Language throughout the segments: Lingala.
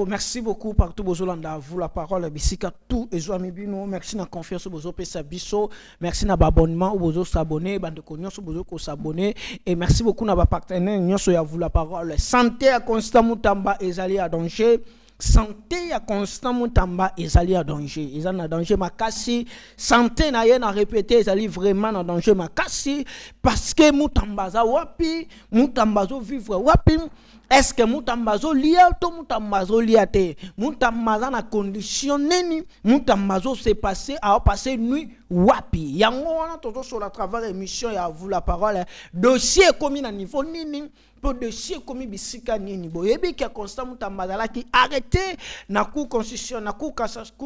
Merci beaucoup partout Bozolanda vous la parole bisika tout ezwami bino merci na confiance bozo pesa biso merci na abonnement bozo s'abonner bande ko nyonso bozo ko s'abonner et merci beaucoup na ba partenaire nyonso ya vous la parole santé à Constant Mutamba ezali à danger santé à Constant Mutamba ezali à danger ezali na danger makasi santé na ye na répéter ezali vraiment na danger makasi parce que Mutamba za wapi Mutamba zo vivre wapi. Est-ce que Mutambazo lia ou Mutambazo liate? Mutambaza na condition nini? Mutambazo s'est passé à passer nuit wapi? Yango wana toujours sur la travers émission ya vous la parole. Dossier commis na niveau nini? Pour dossier commis bisika nini? Boyebi ki Constant Mutamba la ki arrêté na cour constitution na cour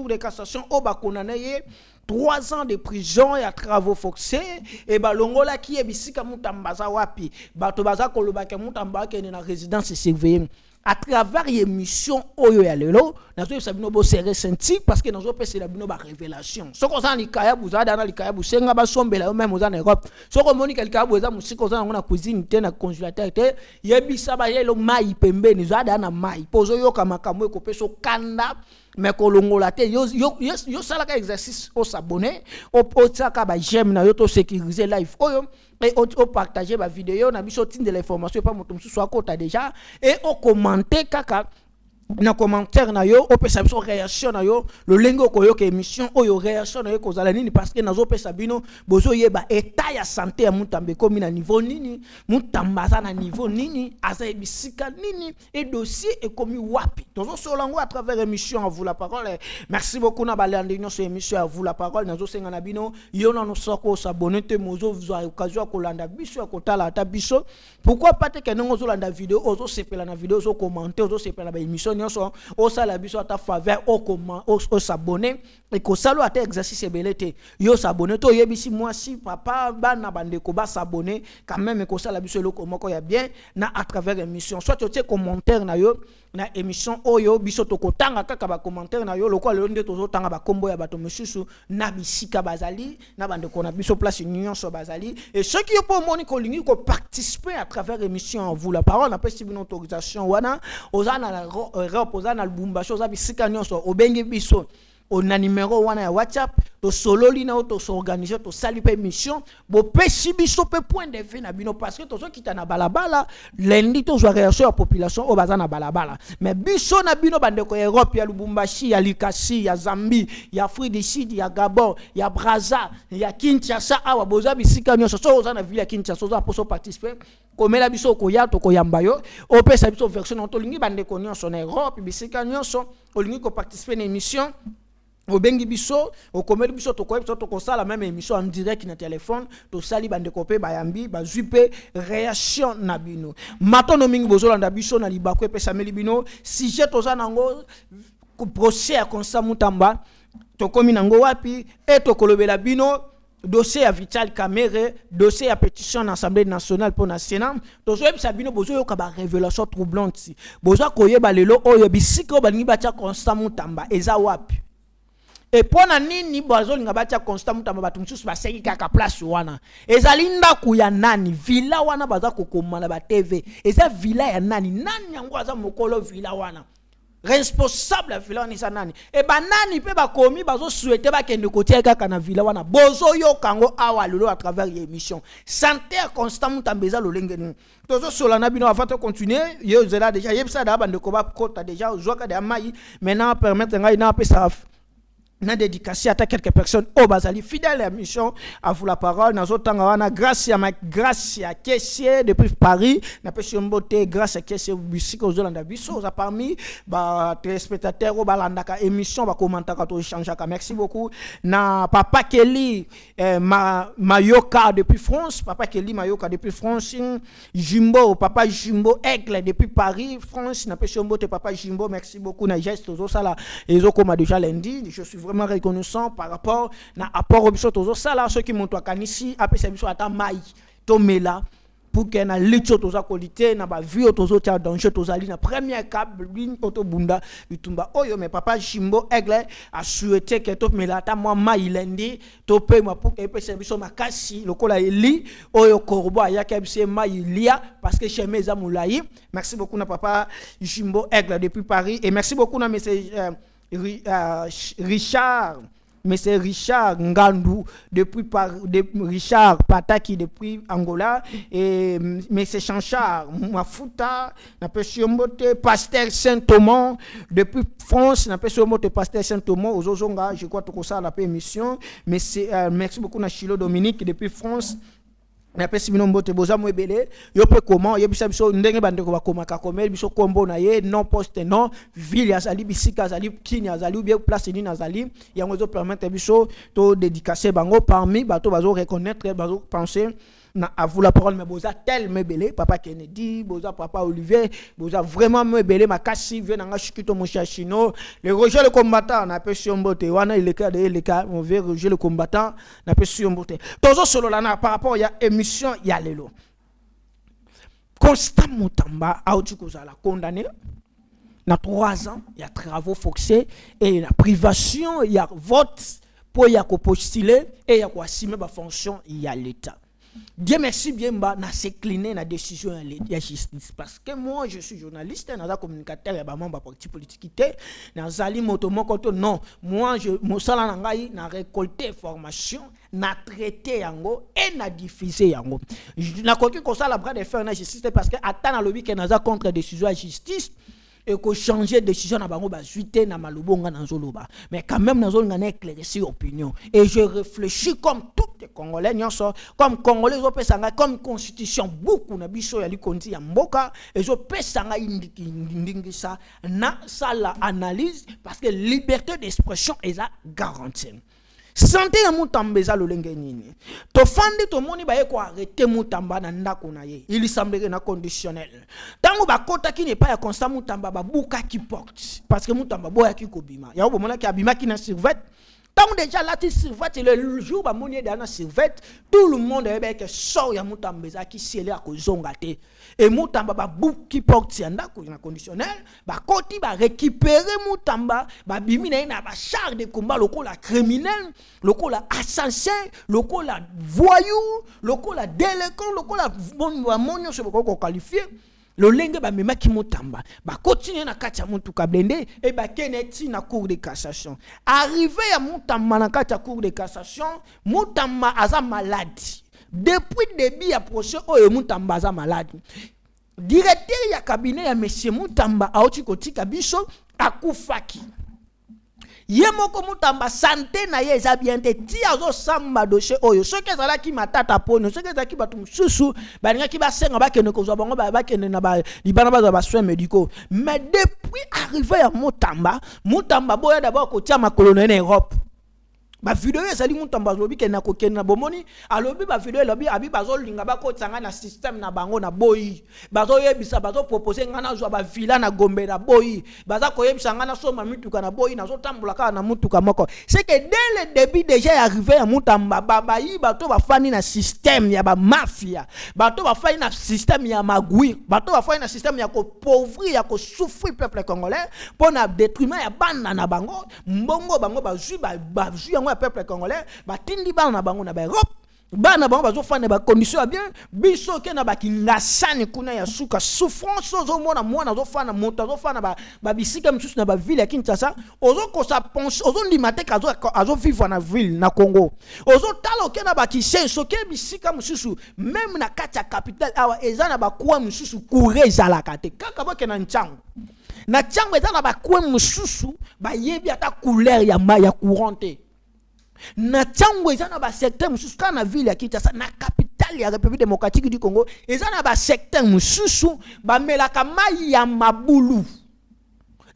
de cassation au bakonanaye 3 ans de prison et à travaux forcés et balongola qui est bisika Mutambaza wapi bato baza koloba ke Mutamba ke na résidence surveillée à travers l'émission oyo ya lelo nazo sabino bo serré senti parce que nazo pese la bino ba révélation soko za likaya buza dana likaya busenga ba sombela même aux en Europe soko moni quelqu'un boza musiko za na cuisine te na congélateur te yebisa ba yelo mai pembeni za dana mai pozo yo kama kamwe ko peso kanda mais kolongola te yo salaka exercice au s'abonner au potaka ba j'aime na yo to sécuriser live oyo et au partager ma vidéo na biso tin de l'information pas moto musu soit kota déjà et au commenter kaka na commentaire na yo o pesa biso réaction na yo le lengo ko yo ke émission oyo réaction na yo ko zala nini parce que nazo pesa bino bozo yeba état ya santé ya Mutambe komi na niveau nini Mutamba za na niveau nini asa bisika nini et dossier est commis wapi tozo solango à travers émission à vous la parole merci beaucoup na balandinyo sur émission à vous la parole nazo senga na bino yo na no soko s'abonner te mozo vous a occasion ko landa biso ko tala ta biso pourquoi pas te que non zo landa vidéo ozo sepela na vidéo zo commenter ozo sepela ba émission au sala biso ta faveur au comment au s'abonner et ko salo ata exercice belete yo s'abonner to yebisi moi si papa bana bande ko ba s'abonner quand même ko sala biso loko moko ya bien na à travers émission soit tu commentaire na yo na émission oyo biso to kotanga kaka ba commentaire na yo loko le nde tozo tanga ba kombo ya bato mususu na bisika bazali na bande ko na biso place union so bazali et ceux qui pour moni ko lingi ko participer à travers émission vous la parole na pesi une autorisation wana ozana na reposa na Lubumbashi oza bisika nyonso obenge biso on a numéro wana ya WhatsApp to solo lina to s'organiser to sali pe mission bo pesi biso pe point de vue na bino parce que to so kita na balabala lundi to zo réaction à population o baza na balabala mais biso na bino bandeko Europe ya Lubumbashi ya Likasi ya Zambie ya Afrique du Sud ya Gabon ya Brazza ya Kinshasa awa boza bisika nyonso so oza na ville ya Kinshasa oza poso participer komela biso ko ya to ko yamba yo o pesa biso version to lingi bandeko nyonso na Europe bisika nyonso o lingi ko participer na émission au bengi biso au komeli biso to ko to ko sala même émission en direct na téléphone to sali bande kopé bayambi ba zupe réaction na bino matono mingi bozolanda biso na libako pesa meli bino sujet to za nango procès à Constant Mutamba to komi nango wapi et to kolobela bino dossier à Vital Kamerhe dossier à pétition à l'Assemblée nationale pour le Sénat to so ebisa bino bozo yo ka ba révélation troublante bozo koyeba lelo oyo bisiko balingi batia Constant Mutamba eza wapi. Et pour nini bozo linga batia Constant Mutamba batu mususu baseki kaka place wana ezali ndaku ya nani villa wana baza kokomana ba TV eza villa ya nani yango aza mokolo villa wana responsable ya villa wana nani e banani pe bakomi bazo souhaiter bakende kotia kaka na villa wana bozo yo kango awa lelo à travers l'émission santé à Constant Mutamba eza lolenge ni tozo solana bino avant de continuer yo zela déjà yebisa da bande ko ba kota déjà zoka de mai maintenant permettre ngai na pesa na dédicace à quelques personnes au bazali fidèle à mission à vous la parole nazo tanga wana grâce à caissier depuis Paris na pesi mbote grâce à caissier bisiko zolanda biso za parmi ba téléspectateurs balandaka émission ba commentaka to échangeaka merci beaucoup na papa Kelly Mayoka depuis France papa Kelly Mayoka depuis France Jimbo papa Jimbo Aigle depuis Paris France na pesi mbote papa Jimbo merci beaucoup na geste zo sala ezo koma déjà lundi je suis vraiment reconnaissant par rapport na apport au biso tozo sala ceux qui montent à Kanisi après c'est biso ata mai tomela pour que na licho toza qualité na ba vie tozo tia danger tozali na première câble ligne auto bunda bitumba oyo mais papa Chimbo Aigle a souhaité que to melata moi mailendi to pe moi pour que pese biso makasi lokola eli oyo korbo ya kebse mailia parce que chez mes amoulayi. Merci beaucoup na papa Chimbo Aigle depuis Paris et merci beaucoup na monsieur Richard Monsieur Richard Ngandou depuis Richard Pataki depuis Angola et Monsieur Chanchard Mafuta n'appelle Mbote Pasteur Saint-Thomas depuis France n'appelle Mbote Pasteur Saint-Thomas aux Ozonga je crois que ça la émission mais merci beaucoup na Chilo Dominique depuis France n'appelle Simon Mbote boza mwebele yo pe comment yo bisa biso ndenge bandeko bakomaka komel biso kombo na ye non poste non ville azali bisika azali kini azali ou bien place ni azali yango zo permettre biso to dédicacer bango parmi bato bazo reconnaître bazo penser na à vous la parole mais boza tel mebele papa Kennedy boza papa Olivier boza vraiment mebele makasi vient nga chikito mon chino le Roger le combattant na pe Mbote wana il est cas on veut Roger le combattant na pe Mbote tozo solo là par rapport ya émission ya lelo Constant Mutamba auti kozala condamné na 3 ans il y a travaux forcés et la privation il y a vote pour ya ko postuler et ya ko assumer ba fonction il y a l'état. Dieu merci bien na s'incliner na décision ya justice parce que moi je suis journaliste na communicateur ya ba membre parti politique na zali moto moko to non moi je mosala na ngai na récolter information na traiter yango et na diffuser yango na koki ko sala bras de fer na justice parce que atana lobi ke na za contre décision ya justice et que changer décision na bango ba zuité na malobonga na zoloba mais quand même na zolanga na éclaircir opinion et je réfléchis comme tous les Congolais nyonso comme Congolais zo pesanga comme constitution beaucoup na biso ya likonzi ya mboka et zo pesanga indingisa na sala analyse parce que liberté d'expression est la garantie. Santé ya Mutamba eza lolenge nini to fandi to moni ba ye ko arrêter Mutamba na ndako na ye il semblerait na conditionnel tango ba kota ki ne pas ya constat Mutamba ba buka ki porte parce que Mutamba boya ki kobima ya bo mona ki abima ki na survêt tango déjà là ti survêt le jour ba moni dans survêt tout le monde est que sort ya Mutamba eza ki sele a ko zonga te et Mutamba ba buka ki porte ya ndako na conditionnel ba koti ba récupérer Mutamba ba bimi na ba char de combat lokola criminel lokola assassin lokola voyou lokola délinquant lokola monyo se ko qualifier le lenge ba memaki Mutamba ba continuer na kati ya mutuka blende et ba keneti na cour de cassation arrivé ya Mutamba na kati ya cour de cassation Mutamba aza malade depuis début ya procès oyo Mutamba aza malade directeur ya cabinet ya monsieur Mutamba aoti kotika biso akufaki Yemoko Mutamba santé na ye eza bien te ti azo samba dossier oyo soki ezala ki matata pono soki ezala ki batu mususu balinga ki basenga bakende kozwa bango bakende na ba libana bazwa ba soins médicaux mais depuis arrivé ya Mutamba boya d'abord kotia makolo na Europe ba vidéo ezali Mutamba lobi ke na kokena bomoni alobi ba vidéo lobi abi bazolinga bakotanga na système na bango na boyi bazoyebisa proposer ngana zwa ba villa na Gombe na boyi baza koyebisa ngana soma mituka na boyi na zotambola ka na mutuka moko c'est que dès le début déjà arrivé ya Mutamba bayi bato bafani na système ya ba mafia bato bafani na système ya magui bato bafani na système ya ko pauvrir ya ko souffrir peuple congolais pour na détriment ya bana na bango mbongo bango bazui yango peuple congolais batindi bana bango na ba Europe bana bango bazofana ba condition bien biso ke na bakingasani kuna ya suka souffrance ozo mona mwana zofana moto azofana ba bisika msusu na ba ville ya Kinshasa ozo ko sa pense ozo ndimate azo vivre na ville na Congo ozo talo ke na ba kisenso ke bisika msusu même na kati ya capitale awa eza na ba kwa msusu courage la kate kaka boke na nchango na nchango eza na ba kwa msusu ba yebi ata couleur ya courante na tango ezana ba secteur mususu kana ville ya Kinshasa na capitale ya République démocratique du Congo ezana ba secteur mususu ba melaka mai ya mabulu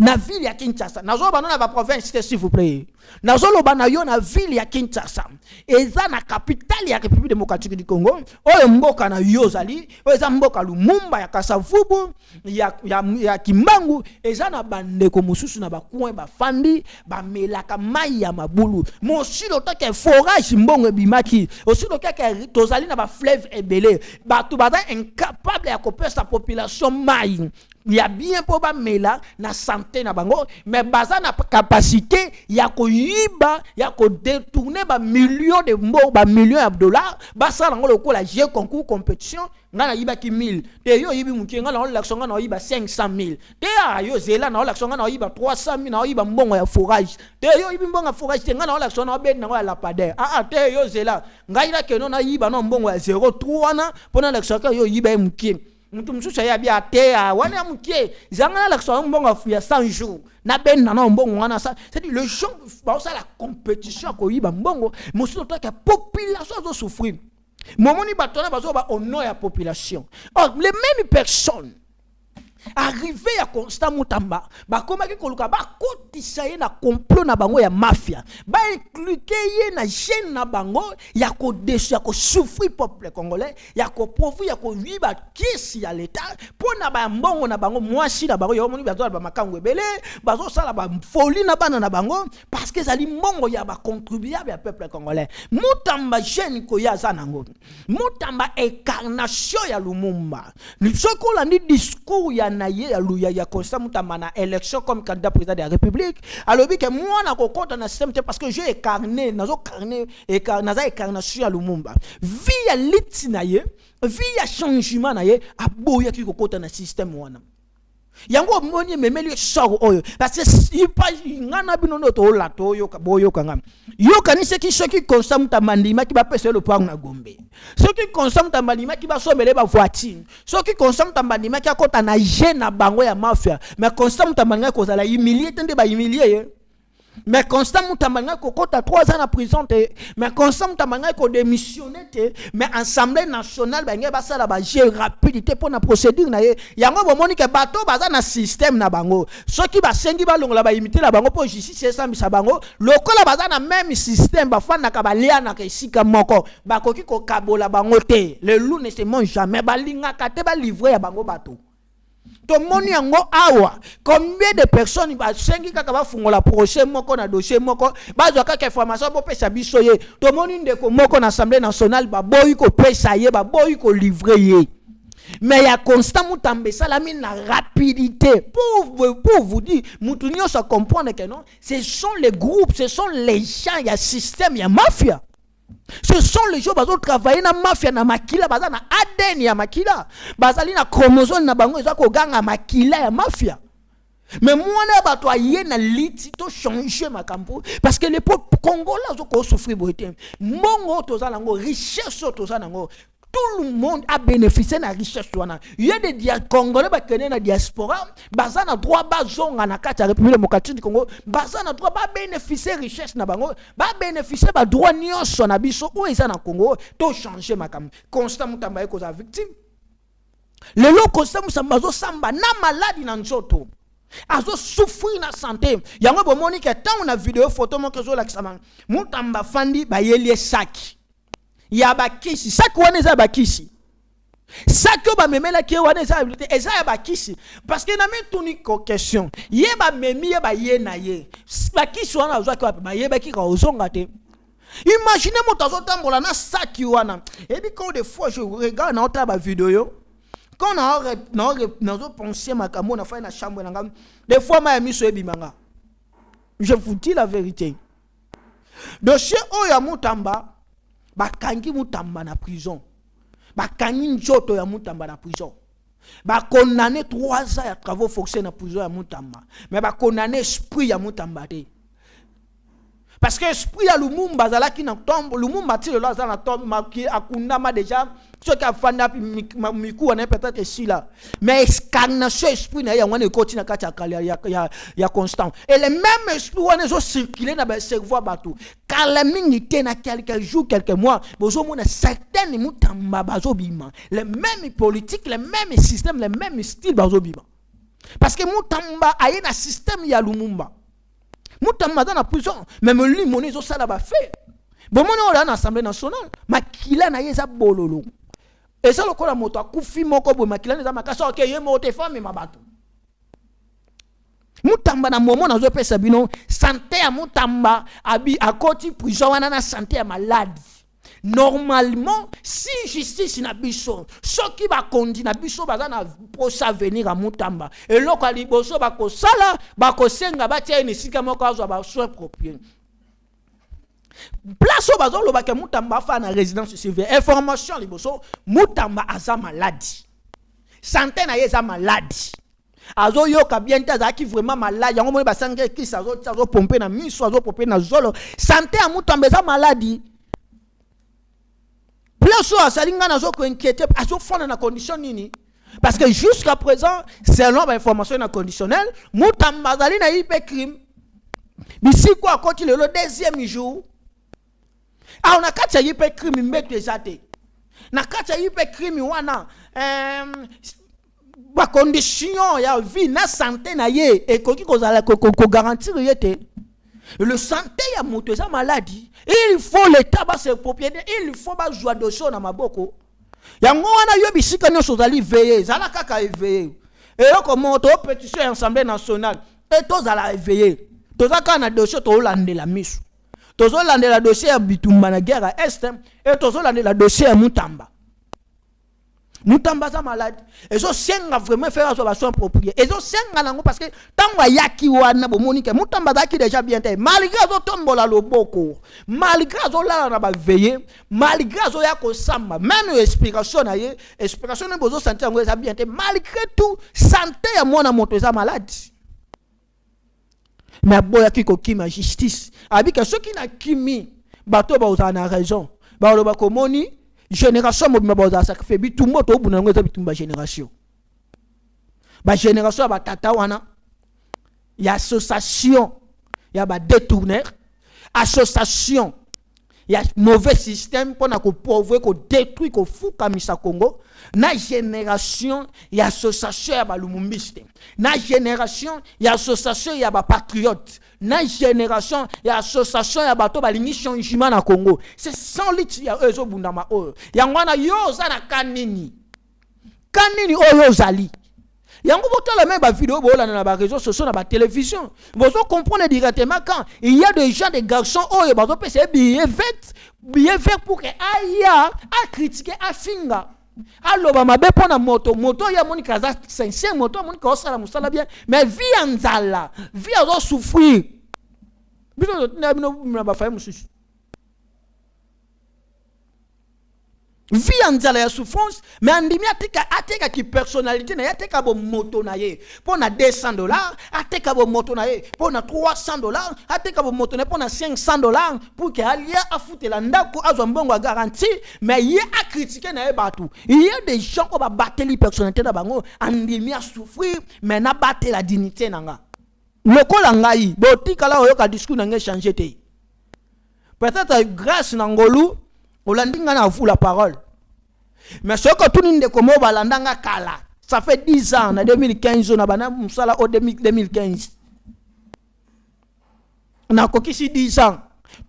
na ville ya Kinshasa nazoba na ba province s'il vous plaît nazoloba na yo na ville ya Kinshasa eza na capitale ya République démocratique du Congo oyo mboka na yo zali oyo eza mboka Lumumba ya Kasavubu ya Kimbangu eza na bandeko mosusu na bacoin bafandi bamelaka mai ya mabulu mosilo toke forage mbongo ebimaki osilo toke tozali na ba fleuve ebele bato baza incapable ya kopesa population mai ya bien pour ba mela na santé na bango mais baza na capacité ya ko yiba ya ko détourner ba millions de millions de dollars basa nango lokola jeu concours compétition ngana yiba ki 1000 te yo yibi mukie ngana olaction ngana yiba 500,000 te yo zela na olaction ngana yiba 300,000 na yiba mbongo ya forage te yo yibi mbongo ya forage te ngana olaction na ben na la pader te yo zela ngaira ke no na yiba no mbongo ya 0,3 na pona olaction ka yo yiba mukie mutu msusa ya bia te wana mukie zanga la so mbongo ya 100 jours na ben na mbongo wana ça c'est le gens ba ça la compétition ko yiba mbongo musu to ka population zo souffrir momoni batona bazo ba au nom ya population or les mêmes personnes arrivé à Constant Mutamba bakomaki koluka bakotisa ye na complot na bango ya mafia ba incluke ye na chaîne na bango ya ko déchu ya ko souffrir peuple congolais ya ko pauvre ya ko viba kisi ya l'état pona ba mbongo na bango mwasi na bango yo moni bazo ba makango ebele bazo sala ba folie na bana na bango parce que zali mbongo ya ba contribuable ya peuple congolais Mutamba jeune ko ya zanango Mutamba incarnation ya Lumumba soko la ni discours ya naye ya Constant Mutamba na élection comme candidat président de la République alors que moi na kokota na système parce que j'ai incarné nazo carné et naza incarnation ya Lumumba via litinaye via changement naye aboya ki kokota na système wana yango moni memeli soro oyo parce que ipa ngana binono to la to yo boyo kanga yo kanise ki soki Constant Mutamba ndima ki ba pese le point na Gombe soki Constant Mutamba ndima ki ba somele ba voiture soki Constant Mutamba ndima ki akota na jeune na bango ya mafia mais Constant Mutamba ndima ko zala humilier tende ba humilier mais Constant Mutamba ndima ko kota 3 ans en prison mais Constant Mutamba ndima ko démissionner mais Assemblée nationale ba nge ba sala ba jeu rapidité pour na procédure na ye yango bomoni ke bato baza na système na bango soki ba sengi ba longola ba imiter la bango pour justice sambisa bango lokola baza na même système ba fana ka ba liana ka isika moko ba koki ko kabola bango te le loup ne se mange jamais ba linga ka te ba livrer ya bango bato to moni yango awa combien de personnes ba sengi kaka ba fungola procès moko na dossier moko ba zo kaka information bo pesa biso ye to moni ndeko moko na Assemblée nationale ba boyi ko pesa ye ba boyi ko livrer ye mais ya Constant Mutamba salami na rapidité pour vous dire mutunyo ça comprendre que non ce sont les groupes ce sont les gens il y a système il y a mafia. Ce sont les gens qui travaillent dans la mafia, dans la makila, dans ADN ya makila, bazali na chromosome na bango ezako ganga makila ya mafia. Mais moi na bato aye na liti to changer ma campo parce que les peuples congolais zo souffrir boité. Mongo toza nango richesse toza nango. Tout le monde a bénéficié de la richesse. Il y a des Congolais qui sont dans la diaspora, qui ont droit à la République démocratique du Congo, qui ont droit à bénéficier de la richesse, qui ont bénéficié de droit sur la biso où ils sont dans le Congo, tout changer ma cam. Constant Mutamba est la victime. Le lot Constant Mutamba samba na maladie dans nzoto. Azo souffrir na santé. Yango bomoni ke tant na vidéo photo mo ke zo la kisama. Mutamba fandi ba yeli saki. Ya bakisi saki wana eza bakisi saki ba memela ki wana eza habilité eza ya bakisi parce que na metuni ko question ye ba memi ye ba ye na ye bakisi wana ozwa ki ba ye ba ki ka ozonga te. Imaginez moto azotambola na saki wana et puis quand des fois je regarde na ota ba vidéo quand na penser makambo na fa na chambre na ngam des fois ma miso ebimanga je vous dis la vérité dossier oya Mutamba bakangi Mutamba na prison bakangi njoto ya Mutamba na prison ba condamné 3 ans à travaux forcés na prison ya Mutamba mais ba condamné esprit ya Mutamba te parce que esprit ya Lumumba zalaki na tombe Lumumba ti le za na tombe marqué akundama déjà ce qui a fanda miku wana peut-être ici là mais incarnation esprit na ya wana ekoti na kati ya Constant et les mêmes esprits wana zo circuler na ba cerveau bato kala mingi te na quelques jours quelques mois bozo mona certains Mutamba bazo bima les mêmes politiques les mêmes systèmes les mêmes styles bazo bima Parce que Mutamba a un système ya Lumumba. Mutamba dans la prison, même lui mon ezo sala ba fait. Bon mon on a l'Assemblée nationale, makila na yeza bololo. Et ça le kola moto akufi moko bo makila na makasa OK ye moto femme mabato. Mutamba na moment na zo pesa bino santé ya Mutamba abi akoti prison wana na santé ya malade. Normalement, si justice na biso, ceux qui va conduire na biso bazana pour ça venir à Mutamba. Et loko liboso bako sala, bako senga batia ni sika moko azo ba soin propre. Place au bazo lo baka Mutamba fa na résidence surveillée. Information liboso, Mutamba aza maladie. Santé na yeza maladie. Azo yoka bien ta qui vraiment malade. Yango mo ba sanga ki sazo pomper na miso, azo pomper na zolo. Santé à Mutamba aza maladie. Place où Salinga n'a pas inquiété, à ce fond dans la condition nini. Parce que jusqu'à présent, selon l'information conditionnelle, Mutamba Zali n'a eu pas crime. Mais si quoi, quand il est le deuxième jour, on a quatre eu pas crime, mais déjà té. Na quatre eu pas crime, wana ba condition ya vie na santé na ye et ko garantir yete. Le santé ya moto eza maladie. Il faut l'état ba se propriété, il faut ba joie de chaud na maboko. Yango wana yo bisika nyo sozali veiller, zala kaka éveiller. Et yo comme to pétition Assemblée nationale, et to zala éveiller. To zaka na dossier to landela misu. To zo landela dossier ya Bitumba na guerre à est et to zo landela dossier ya Mutamba. Mutamba za malade. Et so senga vraiment faire sa soin appropriée. Et so senga nango parce que tango yaki wana bomoni ke Mutamba za ki déjà bien té. Malgré zo tombola loboko, malgré zo la na ba veiller, malgré zo ya ko samba, même explication na ye, explication na bozo santé ngo za bien té. Malgré tout, santé ya mwana moto za malade. Mais boya ki ko kima justice. Abi que ceux qui na kimi bato ba uzana raison. Ba lo ba komoni génération mobima baza sacrifier bitumba to buna ngo za bitumba génération ba génération ba tata wana ya association ya ba détourneur association ya mauvais système pour na ko pauvre ko détruire ko fuka misa Congo na génération ya association ya ba lumumbiste na génération ya association ya ba patriote na génération ya association ya bato balingi changement na Congo c'est sans lit ya ezo bundama oyo yango na yo za na kanini oyo zali yango botala même ba vidéo bola na ba réseaux sociaux na ba télévision vous comprenez directement quand il y a des gens des garçons oyo bazo pese billet vert pour que aya a critiquer a finga aloba mabe pona moto ya moni kaza sincère moto moni ka osala musala bien mais vie anzala vie azo souffrir bino na ba faye mususu vie anzala ya souffrance mais andimi ateka ki personnalité na ateka bo moto na ye pona $200 ateka bo moto na ye pona $300 ateka bo moto na pona $500 pour que alia afutela ndako azwa mbongo garantie mais ye a critiquer na ye batu il y a des gens qui ba bateli personnalité na bango andimi a souffrir mais na batela la dignité nanga lokola ngai botika la oyo ka discours na ngai changer te peut-être grâce na ngolu olandinga na vous la parole mais ce que tout ninde comme balandanga kala ça fait 10 ans en 2015 na bana musala au 2015 na kokisi 10 ans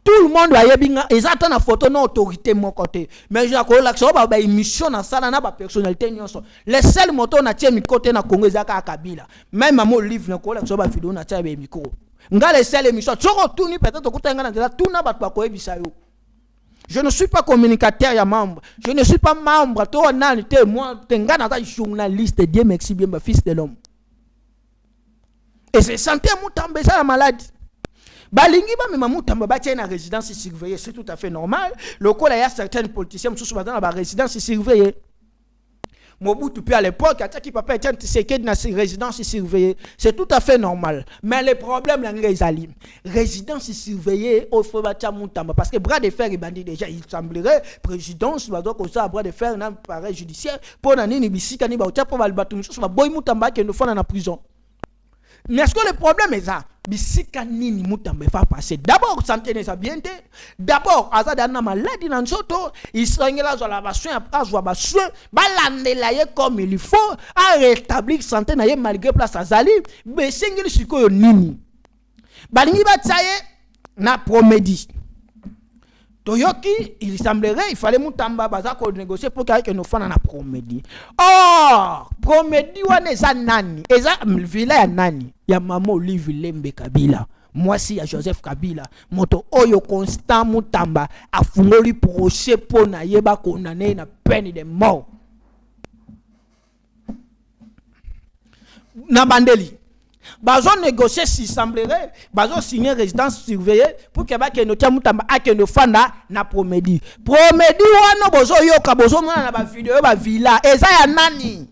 tout le monde va yebinga ezata na photo na autorité mon côté mais je ko la so ba émission na sala na ba personnalité nyonso les seuls moto na tie mi côté na Congo ezaka Kabila même mamo livre na ko la so ba vidéo na tie ba micro nga les seuls émission tsoko tout ni peut-être okutanga na tout na ba ko ebisa yo. Je ne suis pas communicateur ya membre. Je ne suis pas membre. Toi, moi, Tengana, journaliste. Dieu merci bien, ma fils de l'homme. Et c'est santé Mutamba, ça la maladie. Balingi ba mais Mutamba ba tiens na résidence surveillée, c'est tout à fait normal. Le cas il y a certains politiciens qui sont dans la résidence surveillée. Mobutu puis à l'époque, qui papa était dans la résidence surveillée, c'est tout à fait normal. Mais le problème là les alim, résidence surveillée au Fobacha Mutamba parce que bras de fer il bandit déjà, il semblerait présidence va donc ça bras de fer dans pareil judiciaire pour nani ni bisika ni ba uta pour va le battre sur boy Mutamba qui nous font dans la prison. Mais est-ce que le problème est ça? Bisika nini mutamba fa passer. D'abord santé ne sa bien te. D'abord azada na maladie nan soto, isangela zo la bassoin azwa bassoin, balandela ye comme il faut, a rétablir santé na ye malgré place azali, besengeli sikoyo nini. Balingi batsaye na promedi. Toyoki, il semblerait, il fallait mutamba baza ko négocier pour que nos fans na promedi. Oh, promedi wana eza nani? Eza villa ya nani? Ya Mama Olive Lembe Kabila. Moi si ya Joseph Kabila, moto oyo constant mutamba afungoli procès pour na yeba condamné na peine de mort. Na bandeli. Bazo négocier si semblerait, bazo signer résidence surveillée pour que ba ke no tia mutamba ake no fanda na promedi. Promedi wana bozo yoka bozo mona na ba video ba villa eza ya nani?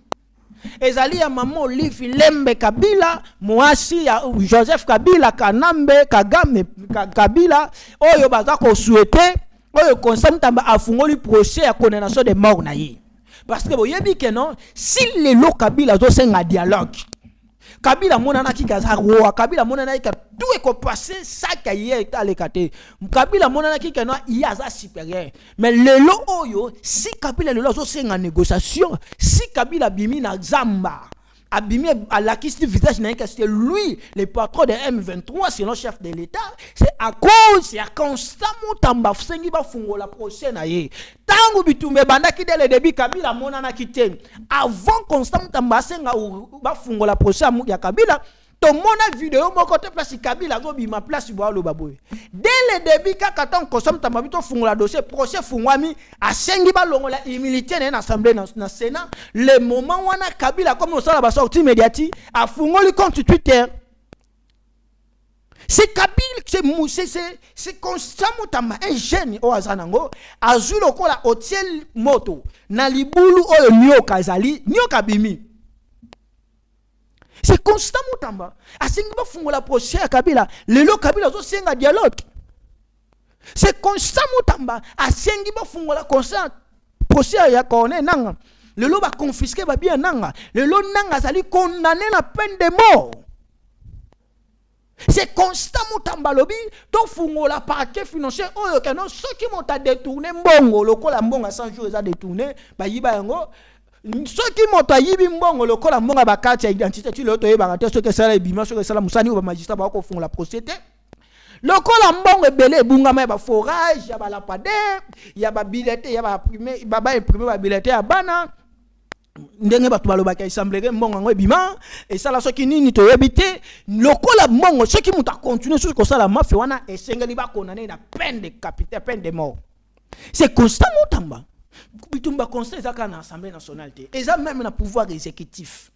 Ezali ya Mama Olive Lembe Kabila, mwasi ya Joseph Kabila Kanambe Kagame Kabila oyo baza ko souhaiter oyo constant mutamba afungoli procès ya condamnation de mort na ye. Parce que boyebi ke non, si le lo Kabila zo senga dialogue Kabila monana ki kaza roa Kabila monana ki tout est passé ça ka yé ale kate Kabila monana ki kana yaza supérieur mais lelo oyo si Kabila lelo zo senga négociation si Kabila bimi na zamba abimi à la question visage na c'est lui le patron de M23 c'est le chef de l'état c'est à cause c'est à constamment tamba sengi ba fungola procès na ye tangu bitumbe bandaki dès le début Kabila monana ki te avant constamment tamba senga ba fungola procès ya Kabila to mona vidéo mon côté place Kabila go bima place bo lo baboy dès le début kaka ton constamment tamba bito fungola dossier procès fungwami a sengi ba longola immunité na assemblée na Sénat le moment wana Kabila comme on sala ba sortie médiatique a fungoli compte Twitter. C'est Kabila, c'est constamment un jeune au Azanango, azul au kola hotel moto, na libulu o nyoka kazali, nyoka bimi. C'est constamment tamba. Asingi ba fungola procès Kabila, lelo Kabila zo senga dialogue. C'est constamment tamba. Asingi ba fungola procès ya kone nanga. Lelo ba confisquer ba bien nanga. Lelo nanga zali condamné la peine de mort. C'est constamment tambalobi to fungola parquet financier oyo kano ceux qui m'ont détourné mbongo lokola mbonga 100 jours za détourné ba yiba yango ceux qui m'ont yibi mbongo lokola mbonga ba carte identité tu le to yeba te ceux que ça bima ceux que ça musani ba magistrat ba ko fungola procédé lokola mbongo ebele bungama ba forage ya ba lapader ya ba billet ya ba imprimer ba imprimer ba billet ya bana ndenge batu balobaka assembler mbongo ngo bima et ça la soki nini to yebite lokola mbongo soki muta continuer sur ko sala mafia wana esengeli ba condamné na peine de capitaine peine de mort c'est constamment tamba bitumba conseil ça kana assemblée nationale et ça même na pouvoir exécutif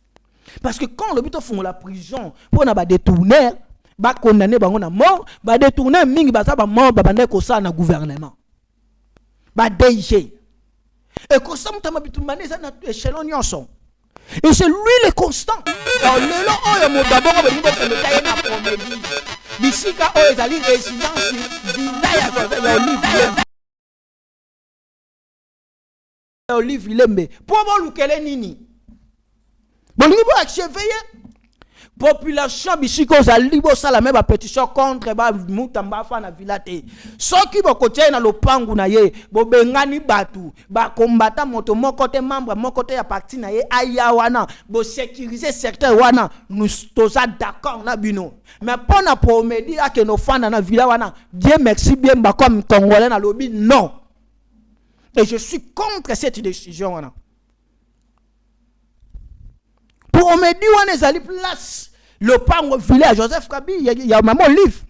parce que quand le bito font la prison pour na ba détourner ba condamné bango na mort ba détourner mingi ba sa ba mort ba bande ko sa na gouvernement ba DG. Et constant tama bitumane za na échelon nyonso. Et c'est lui le constant. Alors le lo oyo mo d'abord ba nimbo se metaye na promedi. Bisika oyo ezali résidence villa ya Olive Lembe. Pour bo lukele nini? Bo nimbo acheveiller population bisiko za libo sala même ba pétition contre ba mutamba fa na vilate soki bokotie na lopangu na ye bobengani batu ba combattant moto moko te membre moko te ya parti na ye aya wana bo sécuriser secteur wana nous toza d'accord na bino mais pour na promedi a que no fana na villa wana bien merci bien ba comme congolais na lobby non et je suis contre cette décision wana. Promedi wana ezali place le pango village Joseph Kabila ya Mama Olive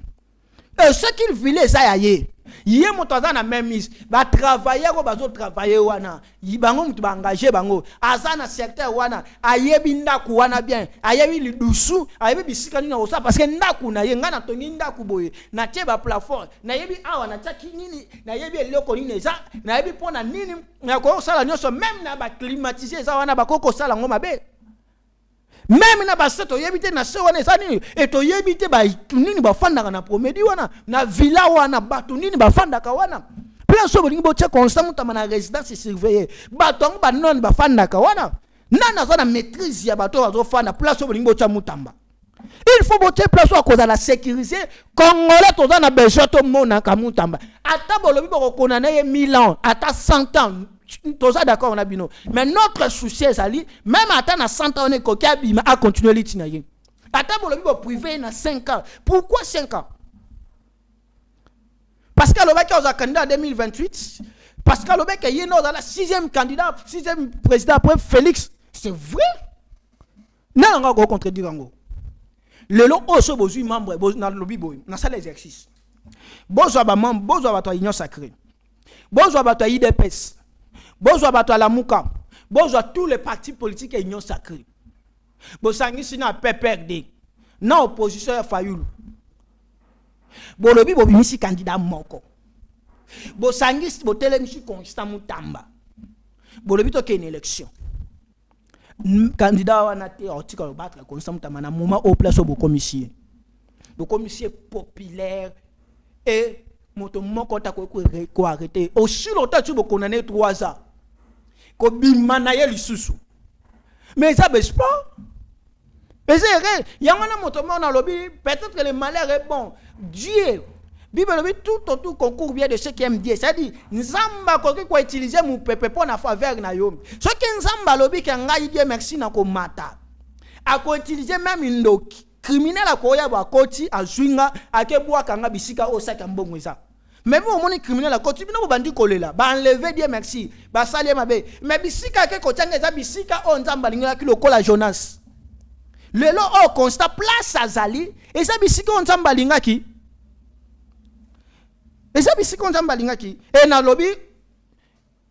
et ce qu'il village ça yaye yé motoza na même mise ba travailler ko bazo travailler wana yibango mutu ba engager bango azana secteur wana ayebi ndaku wana bien ayebi lidusu ayebi bisika nini osa parce que ndaku na ye ngana tongi ndaku boye na tie ba plafond na yebi awa na taki nini na yebi eloko nini eza na yebi pona nini na ko sala nyoso même na ba climatiser ça wana ba koko sala ngoma be. Même na baseto yebite na se wana ezani eto yebite ba nini bafandaka na promedi wana na villa wana batu nini bafandaka wana plein so bolingi botia constant mutama na résidence surveillée batu ngo ba non bafandaka wana nana za na maîtrise ya bato bazo fanda plein so bolingi botia mutamba Il faut voter place à cause de la sécurité. Congolais, tous on a besoin de mon Kamutamba. Ata bolobi boko konane 1000 ans, ata 100 ans. Tous ça d'accord on a bino. Mais notre souci est ali, même ata na 100 ans on est coquet bima à continuer l'itinaye. Ata bolobi bo privé na 5 ans. Pourquoi 5 ans? Parce que le mec qui a candidat en 2028, parce que le mec qui est dans la 6e candidat, 6e président après Félix, c'est vrai? Non, on va contredire en gros. Le lot aussi besoin membre dans le lobby boy dans ça l'exercice besoin ba membre besoin ba to union sacrée besoin ba to IDPS besoin ba to la Muka besoin tous les partis politiques et union sacrée bosangi sina PPRD na opposition ya Fayulu bo lobby bo bimisi candidat moko bosangi bo telemisi Constant Mutamba bo lobby to une élection candidat wana te article battre Constant Mutamba na moment au place au commissaire. Le commissaire populaire et moto moko ta ko arrêter aussi longtemps tu me condamner 3 ans. Ko bimana ye lisusu. Mais ça baisse pas. Mais c'est vrai, il y a un moto dans le lobby, peut-être que le malheur est bon. Dieu Bible dit tout autour concours bien de ce qui aime Dieu. C'est-à-dire, Nzamba ko utiliser mon peuple pour na faveur na yo. Ce que Nzamba lobi ka ngai Dieu merci na ko mata. A ko utiliser même une criminel a ko ya ba koti azwinga akebwa kanga bisika o saka mbongo ça. Même au moni criminel a koti bino bandi kolela. Ba enlever Dieu merci. Ba saler mabe. Mais bisika ke ko tanga za bisika o Nzamba linga ki lokola Jonas. Le lo o constat place azali et ça bisika o Nzamba linga ki et ça bisi qu'on s'en balinga qui et na lobby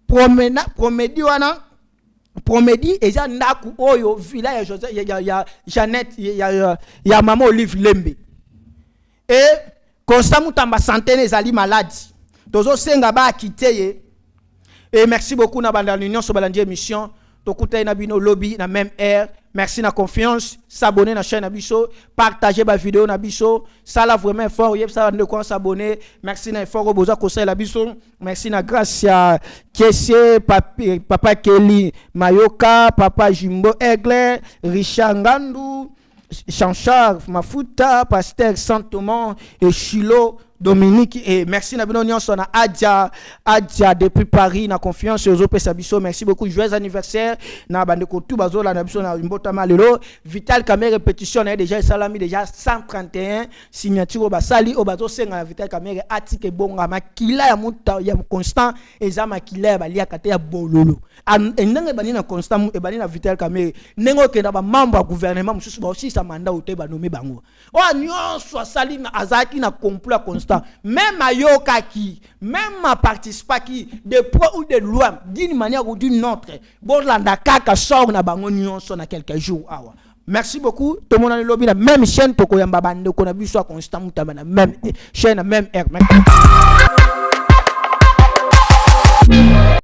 promédi wana promédi et ya ndaku oyo villa ya Joseph ya Jeannette ya maman Olive Lembe et Constant Mutamba santé ezali malade tozo senga ba quitter et merci beaucoup na banda l'union so balandi émission tokuta na bino lobby na même air. Merci na confiance, s'abonner na chaîne Abisso, partager ma vidéo na Abisso, ça là vraiment fort, yep ça de quoi s'abonner. Merci na fort au boza conseil Abisso. Merci na grâce à Kessier, papa Kelly Mayoka, papa Jimbo Aigle, Richard Ngandou, Jean-Charles Mafuta, Pasteur Saint-Thomas et Chilo Dominique et merci na bino nyonso na Adja depuis Paris na confiance aux autres Sabiso. Merci beaucoup, joyeux anniversaire na bandeko tout bazola na biso na mbotama lelo. Vital Camère répétition na déjà salami déjà 131 signature basali o bazo senga na Vital Camère atike bonga makila ya muta ya Constant eza makila ya balia kate ya bololo ndenge bani na Constant e bani na Vital Camère nengo kenda ba membre ya gouvernement mususu ba aussi sa mandat ote ba nommé bango o nyonso asali na azaki na complot Constant. Même à Yokaki, même à participer qui de pro ou de loi d'une manière ou d'une autre, bon landa kaka sort na bango nyonso na quelques jours awa. Merci beaucoup. Tout le monde dans le lobby la même chaîne pour koyamba bande ko na biso Constant Mutamba na même chaîne même air.